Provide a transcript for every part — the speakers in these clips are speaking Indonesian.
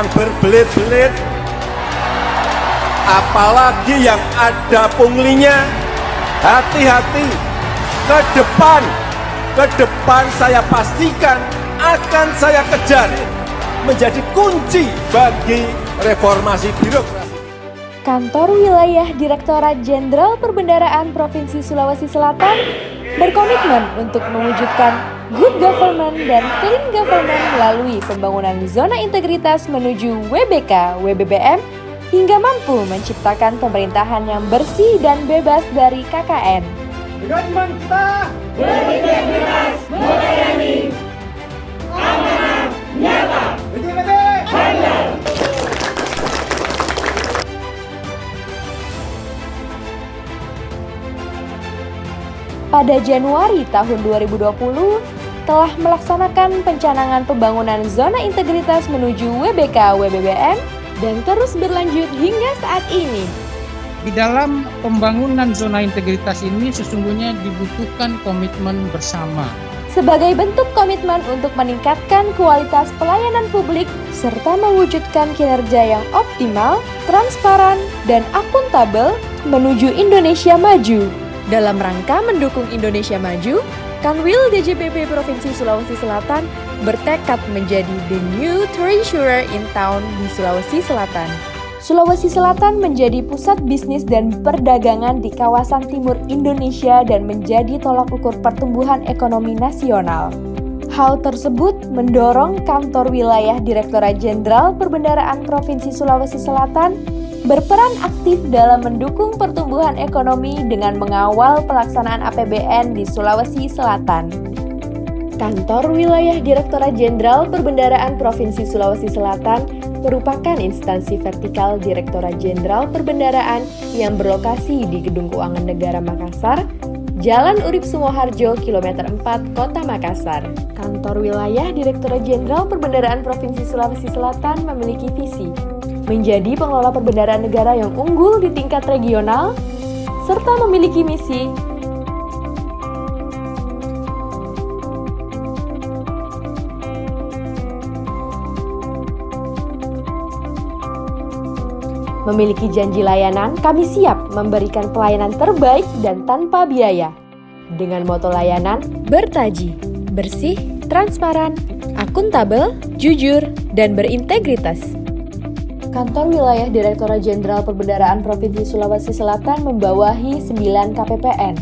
yang berbelit-belit, apalagi yang ada punglinya. Hati-hati, ke depan saya pastikan akan saya kejar menjadi kunci bagi reformasi birokrasi. Kantor Wilayah Direktorat Jenderal Perbendaharaan Provinsi Sulawesi Selatan berkomitmen untuk mewujudkan good government dan clean government melalui pembangunan zona integritas menuju WBK, WBBM, hingga mampu menciptakan pemerintahan yang bersih dan bebas dari KKN. Dengan kita berintegritas, melayani, amanah, nyata, handal. Pada Januari tahun 2020, telah melaksanakan pencanangan pembangunan zona integritas menuju WBK, WBBM, dan terus berlanjut hingga saat ini. Di dalam pembangunan zona integritas ini sesungguhnya dibutuhkan komitmen bersama. Sebagai bentuk komitmen untuk meningkatkan kualitas pelayanan publik serta mewujudkan kinerja yang optimal, transparan, dan akuntabel menuju Indonesia maju. Dalam rangka mendukung Indonesia maju, Kanwil DJPP Provinsi Sulawesi Selatan bertekad menjadi the new treasurer in town di Sulawesi Selatan. Sulawesi Selatan menjadi pusat bisnis dan perdagangan di kawasan timur Indonesia dan menjadi tolak ukur pertumbuhan ekonomi nasional. Hal tersebut mendorong Kantor Wilayah Direktorat Jenderal Perbendaharaan Provinsi Sulawesi Selatan berperan aktif dalam mendukung pertumbuhan ekonomi dengan mengawal pelaksanaan APBN di Sulawesi Selatan. Kantor Wilayah Direktorat Jenderal Perbendaharaan Provinsi Sulawesi Selatan merupakan instansi vertikal Direktorat Jenderal Perbendaharaan yang berlokasi di Gedung Keuangan Negara Makassar, Jalan Urip Sumoharjo, Kilometer 4, Kota Makassar. Kantor Wilayah Direktorat Jenderal Perbendaharaan Provinsi Sulawesi Selatan memiliki visi menjadi pengelola perbendaharaan negara yang unggul di tingkat regional, serta memiliki misi memiliki janji layanan, kami siap memberikan pelayanan terbaik dan tanpa biaya. Dengan moto layanan, bertaji, bersih, transparan, akuntabel, jujur, dan berintegritas. Kantor Wilayah Direktorat Jenderal Perbendaharaan Provinsi Sulawesi Selatan membawahi 9 KPPN.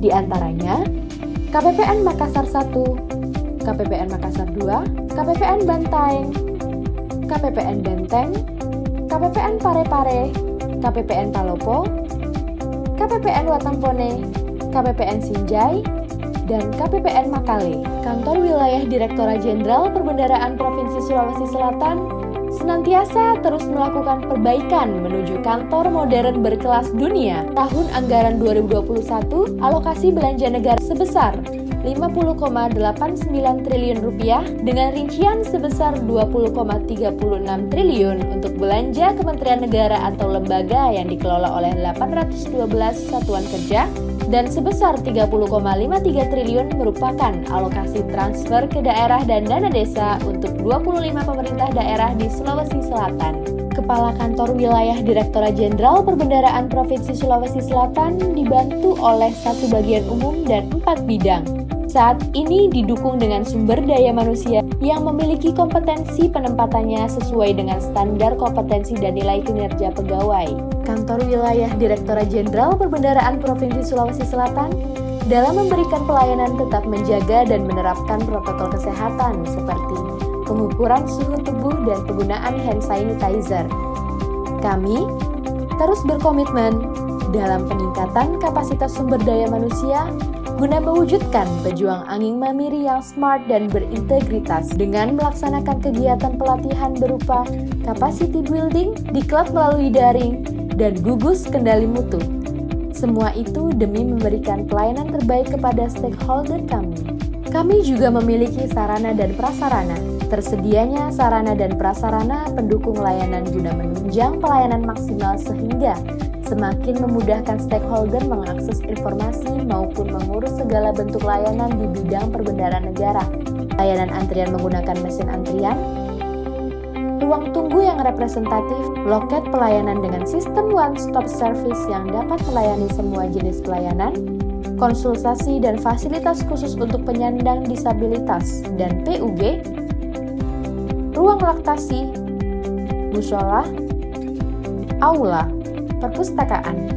Di antaranya, KPPN Makassar 1, KPPN Makassar 2, KPPN Bantaeng, KPPN Benteng, KPPN Parepare, KPPN Palopo, KPPN Watampone, KPPN Sinjai, dan KPPN Makale. Kantor Wilayah Direktorat Jenderal Perbendaharaan Provinsi Sulawesi Selatan senantiasa terus melakukan perbaikan menuju kantor modern berkelas dunia. Tahun anggaran 2021, alokasi belanja negara sebesar 50,89 triliun rupiah dengan rincian sebesar 20,36 triliun untuk belanja Kementerian Negara atau lembaga yang dikelola oleh 812 satuan kerja dan sebesar 30,53 triliun merupakan alokasi transfer ke daerah dan dana desa untuk 25 pemerintah daerah di Sulawesi Selatan. Kepala Kantor Wilayah Direktorat Jenderal Perbendaharaan Provinsi Sulawesi Selatan dibantu oleh 1 bagian umum dan 4 bidang. Saat ini didukung dengan sumber daya manusia yang memiliki kompetensi penempatannya sesuai dengan standar kompetensi dan nilai kinerja pegawai. Kantor Wilayah Direktorat Jenderal Perbendaharaan Provinsi Sulawesi Selatan dalam memberikan pelayanan tetap menjaga dan menerapkan protokol kesehatan seperti pengukuran suhu tubuh dan penggunaan hand sanitizer. Kami terus berkomitmen dalam peningkatan kapasitas sumber daya manusia guna mewujudkan pejuang Anging Mamiri yang smart dan berintegritas dengan melaksanakan kegiatan pelatihan berupa capacity building, diklat melalui daring, dan gugus kendali mutu. Semua itu demi memberikan pelayanan terbaik kepada stakeholder kami. Kami juga memiliki sarana dan prasarana. Tersedianya sarana dan prasarana pendukung layanan guna menunjang pelayanan maksimal sehingga semakin memudahkan stakeholder mengakses informasi maupun mengurus segala bentuk layanan di bidang perbendaharaan negara. Layanan antrian menggunakan mesin antrian, ruang tunggu yang representatif, loket pelayanan dengan sistem one-stop service yang dapat melayani semua jenis pelayanan, konsultasi dan fasilitas khusus untuk penyandang disabilitas dan PUG, ruang laktasi, mushola, aula, perpustakaan.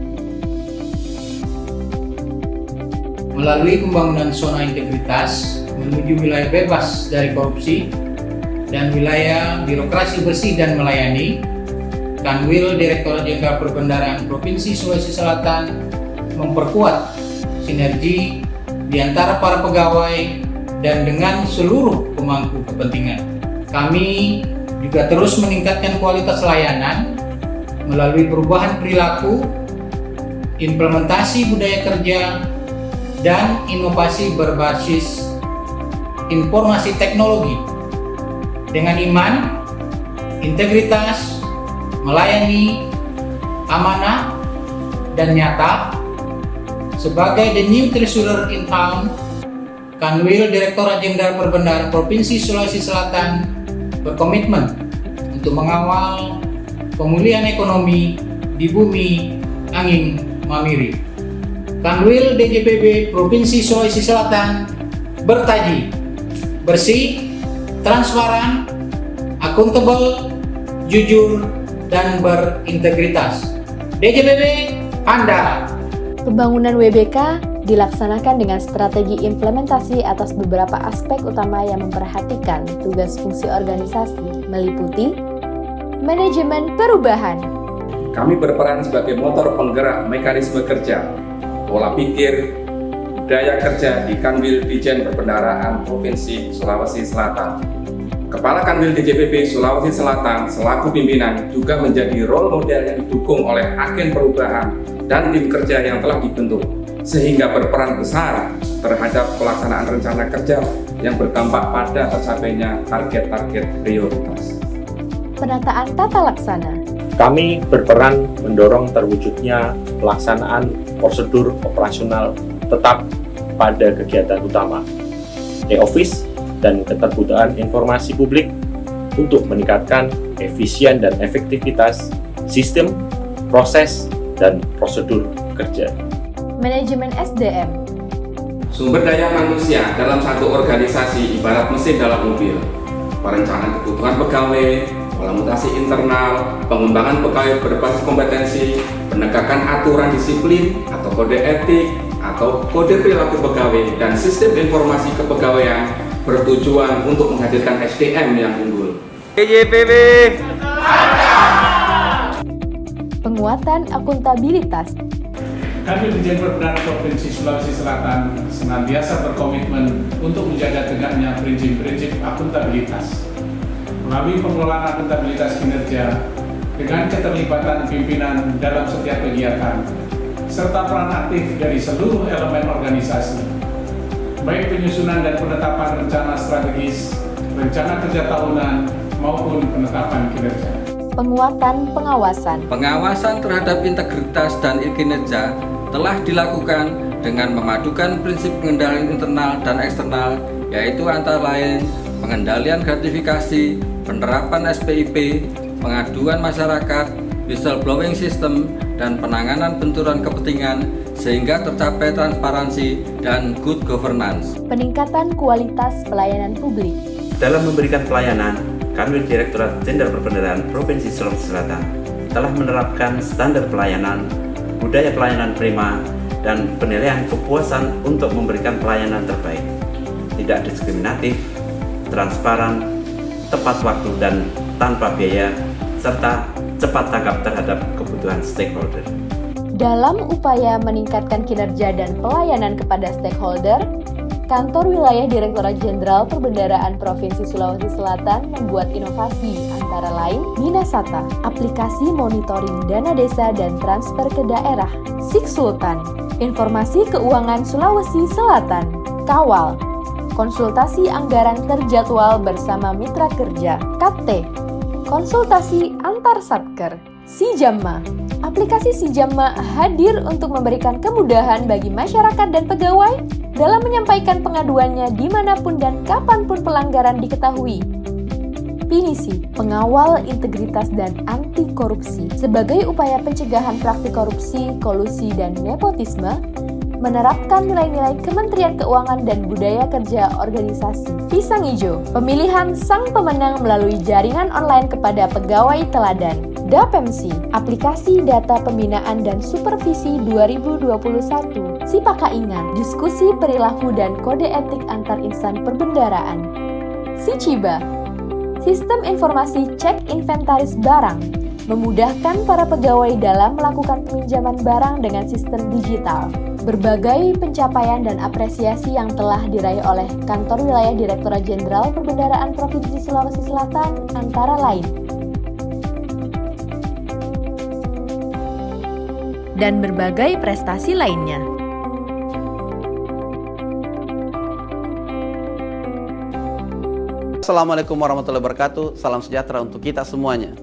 Melalui pembangunan zona integritas menuju wilayah bebas dari korupsi dan wilayah birokrasi bersih dan melayani, Kanwil Direktorat Jenderal Perbendaharaan Provinsi Sulawesi Selatan memperkuat sinergi di antara para pegawai dan dengan seluruh pemangku kepentingan. Kami juga terus meningkatkan kualitas layanan melalui perubahan perilaku, implementasi budaya kerja, dan inovasi berbasis informasi teknologi dengan iman, integritas, melayani, amanah, dan nyata. Sebagai the new treasurer in town, Kanwil Direktorat Jenderal Perbendaharaan Provinsi Sulawesi Selatan berkomitmen untuk mengawal pemulihan ekonomi di bumi Angin Mamiri. Kanwil DJPB Provinsi Sulawesi Selatan bertaji bersih, transparan, akuntabel, jujur, dan berintegritas. DJPB Anda. Pembangunan WBK dilaksanakan dengan strategi implementasi atas beberapa aspek utama yang memperhatikan tugas fungsi organisasi, meliputi manajemen perubahan. Kami berperan sebagai motor penggerak mekanisme kerja, pola pikir, budaya kerja di Kanwil Dijen Perbendaharaan Provinsi Sulawesi Selatan. Kepala Kanwil DJPB Sulawesi Selatan selaku pimpinan juga menjadi role model yang didukung oleh agen perubahan dan tim kerja yang telah dibentuk, sehingga berperan besar terhadap pelaksanaan rencana kerja yang berdampak pada tercapainya target-target prioritas. Penataan tata laksana. Kami berperan mendorong terwujudnya pelaksanaan prosedur operasional tetap pada kegiatan utama, e-office, dan keterbukaan informasi publik untuk meningkatkan efisien dan efektivitas sistem, proses, dan prosedur kerja. Manajemen SDM. Sumber daya manusia dalam satu organisasi ibarat mesin dalam mobil. Perencanaan kebutuhan pegawai, pola mutasi internal, pengembangan pegawai berbasis kompetensi, penegakan aturan disiplin atau kode etik atau kode perilaku pegawai, dan sistem informasi kepegawaian bertujuan untuk menghadirkan SDM yang unggul. DJPB. Penguatan akuntabilitas. Kami Dijen Perbendaharaan Provinsi Sulawesi Selatan senantiasa berkomitmen untuk menjaga tegaknya prinsip-prinsip akuntabilitas. Melalui pengelolaan akuntabilitas kinerja dengan keterlibatan pimpinan dalam setiap kegiatan, serta peran aktif dari seluruh elemen organisasi, baik penyusunan dan penetapan rencana strategis, rencana kerja tahunan, maupun penetapan kinerja. Penguatan pengawasan. Pengawasan terhadap integritas dan kinerja telah dilakukan dengan memadukan prinsip pengendalian internal dan eksternal, yaitu antara lain pengendalian gratifikasi, penerapan SPIP, pengaduan masyarakat, whistleblowing system, dan penanganan benturan kepentingan sehingga tercapai transparansi dan good governance. Peningkatan kualitas pelayanan publik. Dalam memberikan pelayanan, Kanwil Direktorat Jenderal Perbendaharaan Provinsi Sulawesi Selatan telah menerapkan standar pelayanan, budaya pelayanan prima, dan penilaian kepuasan untuk memberikan pelayanan terbaik, tidak diskriminatif, transparan, tepat waktu dan tanpa biaya, serta cepat tanggap terhadap kebutuhan stakeholder. Dalam upaya meningkatkan kinerja dan pelayanan kepada stakeholder, Kantor Wilayah Direktorat Jenderal Perbendaharaan Provinsi Sulawesi Selatan membuat inovasi antara lain Minasata, aplikasi monitoring dana desa dan transfer ke daerah, Sik Sultan, informasi keuangan Sulawesi Selatan, Kawal, konsultasi anggaran terjadwal bersama mitra kerja, KT, konsultasi antar satker, Sijamma. Aplikasi Sijamma hadir untuk memberikan kemudahan bagi masyarakat dan pegawai dalam menyampaikan pengaduannya dimanapun dan kapanpun pelanggaran diketahui. Pinisi, pengawal integritas dan anti korupsi, sebagai upaya pencegahan praktik korupsi, kolusi, dan nepotisme, menerapkan nilai-nilai Kementerian Keuangan dan Budaya Kerja Organisasi. Pisang Hijau, pemilihan sang pemenang melalui jaringan online kepada pegawai teladan. DAPEMSI, aplikasi data pembinaan dan supervisi 2021. Sipakaingan, diskusi perilaku dan kode etik antar insan perbendaraan. Sichiba, sistem informasi cek inventaris barang, memudahkan para pegawai dalam melakukan peminjaman barang dengan sistem digital. Berbagai pencapaian dan apresiasi yang telah diraih oleh Kantor Wilayah Direktorat Jenderal Perbendaharaan Provinsi Sulawesi Selatan antara lain. Dan berbagai prestasi lainnya. Assalamualaikum warahmatullahi wabarakatuh. Salam sejahtera untuk kita semuanya.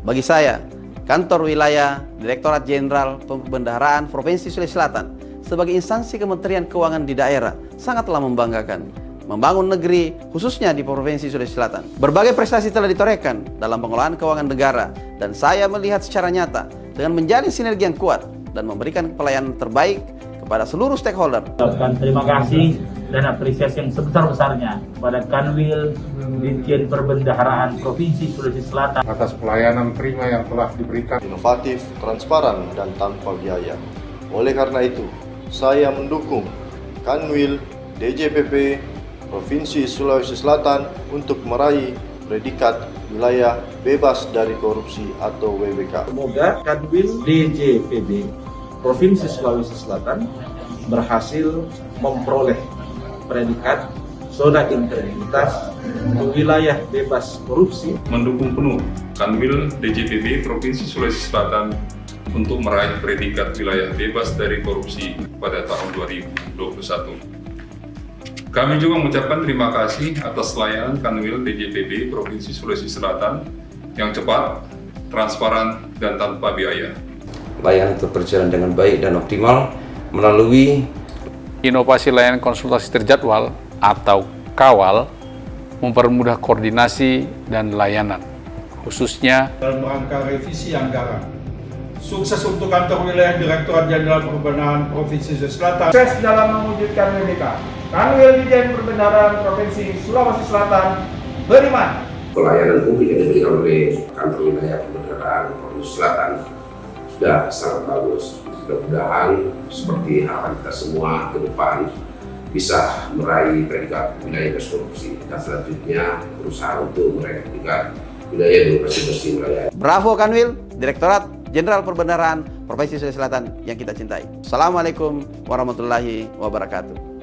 Bagi saya, Kantor Wilayah Direktorat Jenderal Perbendaharaan Provinsi Sulawesi Selatan sebagai instansi Kementerian Keuangan di daerah sangatlah membanggakan. Membangun negeri khususnya di Provinsi Sulawesi Selatan. Berbagai prestasi telah ditorehkan dalam pengelolaan keuangan negara dan saya melihat secara nyata dengan menjalin sinergi yang kuat dan memberikan pelayanan terbaik kepada seluruh stakeholder. Terima kasih dan apresiasi yang sebesar-besarnya kepada Kanwil Ditjen Perbendaharaan Provinsi Sulawesi Selatan atas pelayanan prima yang telah diberikan. Inovatif, transparan, dan tanpa biaya. Oleh karena itu, saya mendukung Kanwil DJPP Provinsi Sulawesi Selatan untuk meraih predikat wilayah bebas dari korupsi atau WBK. Semoga Kanwil DJPB Provinsi Sulawesi Selatan berhasil memperoleh predikat zona integritas wilayah bebas korupsi. Mendukung penuh Kanwil DJPB Provinsi Sulawesi Selatan untuk meraih predikat wilayah bebas dari korupsi pada tahun 2021. Kami juga mengucapkan terima kasih atas layanan Kanwil DJPB Provinsi Sulawesi Selatan yang cepat, transparan, dan tanpa biaya. Layanan itu berjalan dengan baik dan optimal melalui inovasi layanan konsultasi terjadwal atau KAWAL, mempermudah koordinasi dan layanan, khususnya dalam rangka revisi anggaran. Sukses untuk Kantor Wilayah Direktorat Jenderal Perbendaharaan Provinsi Sulawesi Selatan. Sukses dalam mewujudkan WBK. Kanwil Ditjen Perbendaharaan Provinsi Sulawesi Selatan beriman. Pelayanan publik yang diberikan oleh Kantor Wilayah Perbendaharaan Provinsi Selatan sudah sangat bagus. Mudah-mudahan seperti harapan kita semua ke depan bisa meraih predikat wilayah bebas korupsi dan selanjutnya berusaha untuk meraih predikat wilayah birokrasi bersih wilayah. Bravo Kanwil Direktorat Jenderal Perbendaharaan Provinsi Sulawesi Selatan yang kita cintai. Assalamualaikum warahmatullahi wabarakatuh.